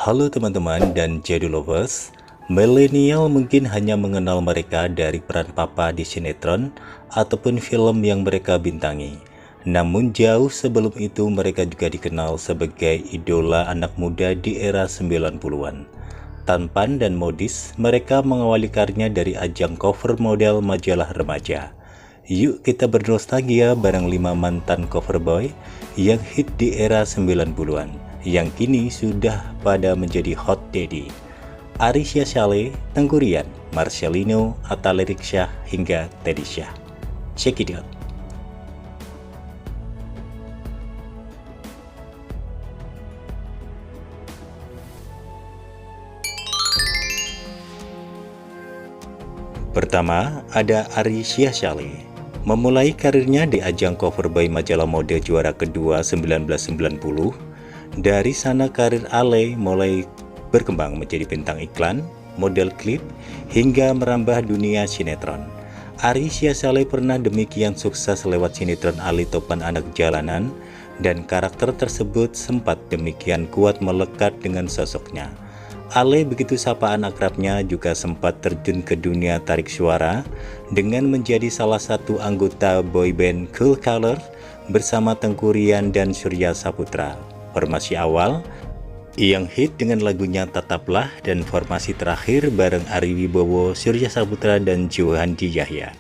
Halo teman-teman dan jadul lovers. Milenial mungkin hanya mengenal mereka dari peran papa di sinetron ataupun film yang mereka bintangi. Namun jauh sebelum itu mereka juga dikenal sebagai idola anak muda di era 90-an. Tampan dan modis, mereka mengawali karirnya dari ajang cover model majalah remaja. Yuk kita bernostalgia bareng 5 mantan cover boy yang hit di era 90-an, yang kini sudah pada menjadi hot daddy. Arisya Syale, Tengku Ryan, Marcelino, Atta Lirik Syah, hingga Teddy Syah. Check it out. Pertama, ada Arisya Syale. Memulai karirnya di ajang cover boy majalah mode juara kedua 1990. Dari sana karir Ale mulai berkembang menjadi bintang iklan, model klip, hingga merambah dunia sinetron. Arisya Syale pernah demikian sukses lewat sinetron Ali Topan Anak Jalanan, dan karakter tersebut sempat demikian kuat melekat dengan sosoknya. Ale, begitu sapaan akrabnya, juga sempat terjun ke dunia tarik suara dengan menjadi salah satu anggota boyband Cool Color bersama Tengku Ryan dan Surya Saputra. Formasi awal yang hit dengan lagunya Tetaplah, dan formasi terakhir bareng Ari Wibowo, Surya Saputra, dan Johandy Yahya.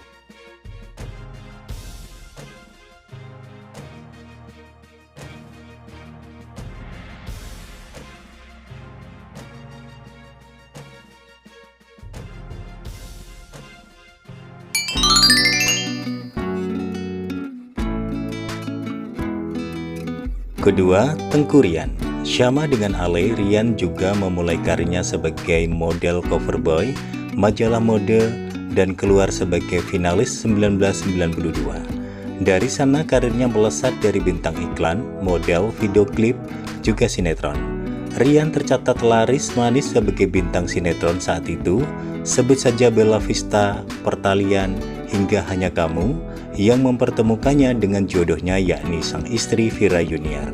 Kedua, Tengku Ryan. Sama dengan Ale, Ryan juga memulai karirnya sebagai model cover boy, majalah mode, dan keluar sebagai finalis 1992. Dari sana karirnya melesat dari bintang iklan, model, video klip, juga sinetron. Ryan tercatat laris manis sebagai bintang sinetron saat itu, sebut saja Bella Vista, Pertalian, hingga Hanya Kamu, yang mempertemukannya dengan jodohnya yakni sang istri Vira Yuniar.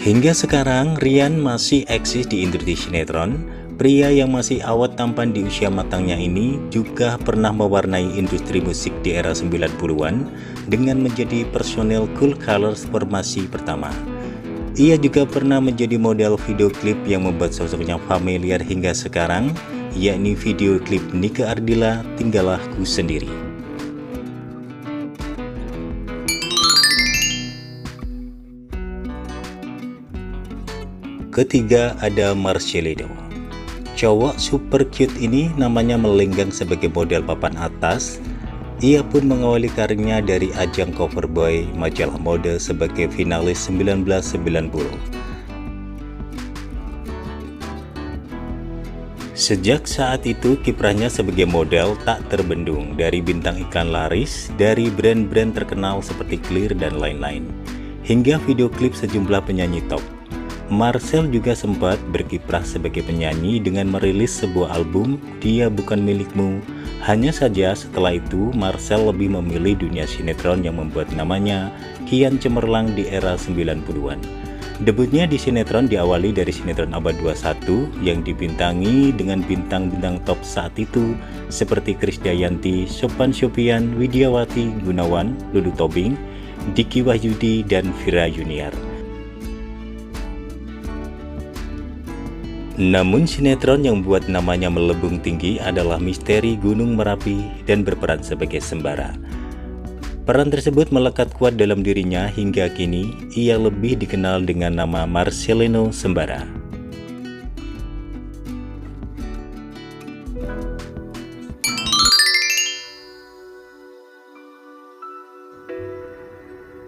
Hingga sekarang Ryan masih eksis di industri sinetron. Pria yang masih awet tampan di usia matangnya ini juga pernah mewarnai industri musik di era 90-an dengan menjadi personel Cool Colors formasi pertama. Ia juga pernah menjadi model video klip yang membuat sosoknya familiar hingga sekarang, yakni video klip Nika Ardila, Tinggallah Ku Sendiri. Ketiga, ada Marcelino. Cowok super cute ini namanya melenggang sebagai model papan atas. Ia pun mengawali karirnya dari ajang cover boy majalah mode sebagai finalis 1990. Sejak saat itu kiprahnya sebagai model tak terbendung, dari bintang iklan laris, dari brand-brand terkenal seperti Clear dan lain-lain, hingga video klip sejumlah penyanyi top. Marcel juga sempat berkiprah sebagai penyanyi dengan merilis sebuah album Dia Bukan Milikmu. Hanya saja setelah itu Marcel lebih memilih dunia sinetron yang membuat namanya kian cemerlang di era 90-an. Debutnya di sinetron diawali dari sinetron Abad 21 yang dibintangi dengan bintang-bintang top saat itu seperti Krisdayanti, Sophan Sophian, Widiawati Gunawan, Lulu Tobing, Diki Wahyudi, dan Vira Yuniar. Namun sinetron yang buat namanya melebung tinggi adalah Misteri Gunung Merapi dan berperan sebagai Sembara. Peran tersebut melekat kuat dalam dirinya hingga kini ia lebih dikenal dengan nama Marcelino Sembara.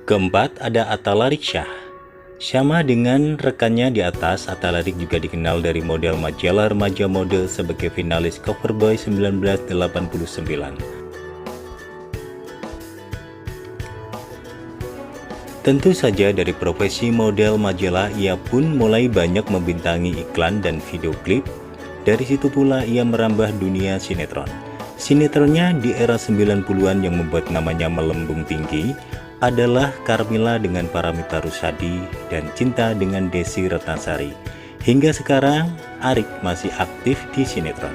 Keempat, ada Atta Lirik Syah. Sama dengan rekannya di atas, Atta Lirik juga dikenal dari model majalah remaja mode sebagai finalis cover boy 1989. Tentu saja dari profesi model majalah ia pun mulai banyak membintangi iklan dan video klip. Dari situ pula ia merambah dunia sinetron. Sinetronnya di era 90-an yang membuat namanya melembung tinggi. adalah Carmila dengan Paramitha Rusady dan Cinta dengan Desi Ratnasari. Hingga sekarang, Arik masih aktif di sinetron.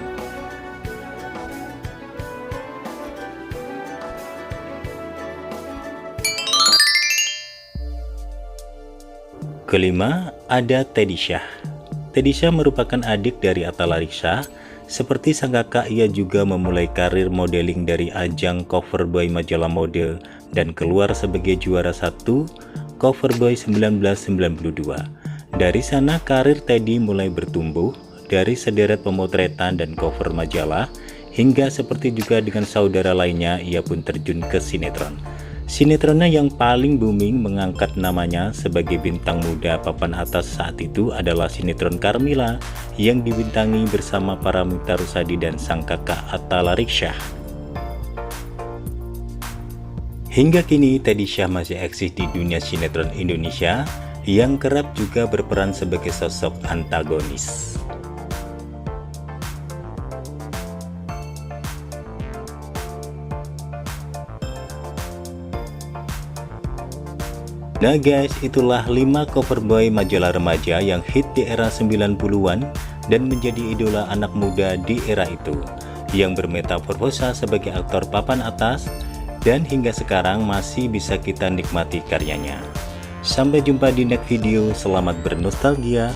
Kelima, ada Teddy Syah. Teddy Syah merupakan adik dari Atta Larisha. Seperti sang kakak, ia juga memulai karir modeling dari ajang Coverboy majalah mode dan keluar sebagai juara 1 Coverboy 1992. Dari sana karir Teddy mulai bertumbuh dari sederet pemotretan dan cover majalah, hingga seperti juga dengan saudara lainnya ia pun terjun ke sinetron. Sinetronnya yang paling booming mengangkat namanya sebagai bintang muda papan atas saat itu adalah sinetron Carmila yang dibintangi bersama Paramitha Rusady dan sang kakak Atta Larisha. Hingga kini Teddy Syah masih eksis di dunia sinetron Indonesia yang kerap juga berperan sebagai sosok antagonis. Nah guys, itulah 5 coverboy majalah remaja yang hit di era 90-an dan menjadi idola anak muda di era itu, yang bermetamorfosa sebagai aktor papan atas dan hingga sekarang masih bisa kita nikmati karyanya. Sampai jumpa di next video, selamat bernostalgia.